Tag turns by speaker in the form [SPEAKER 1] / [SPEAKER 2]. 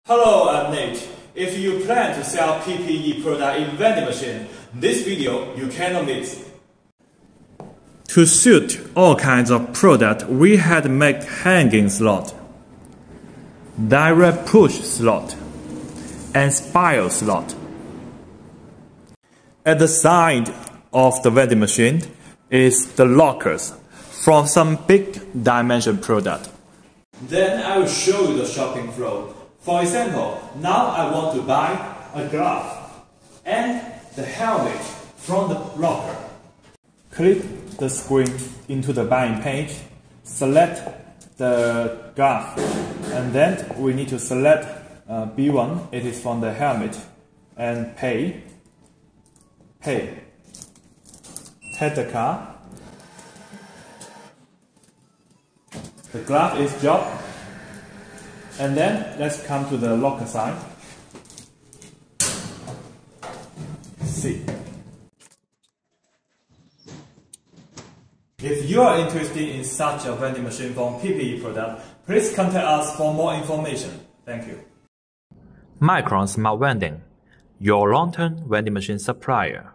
[SPEAKER 1] Hello, I'm Nate. If you plan to sell PPE product in vending machine, this video you cannot miss. To suit all kinds of product, we had made hanging slot, direct push slot, and spiral slot. At the side of the vending machine is the lockers from some big dimension product. Then I will show you the shopping flow. For example, now I want to buy a glove and the helmet from the locker. Click the screen into the buying page, select the glove, and then we need to select B1, it is from the helmet, and pay. Take the card. The glove is dropped. And then let's come to the locker side. See. If you are interested in such a vending machine from PPE product, please contact us for more information. Thank you.
[SPEAKER 2] Micron Smart Vending, your long-term vending machine supplier.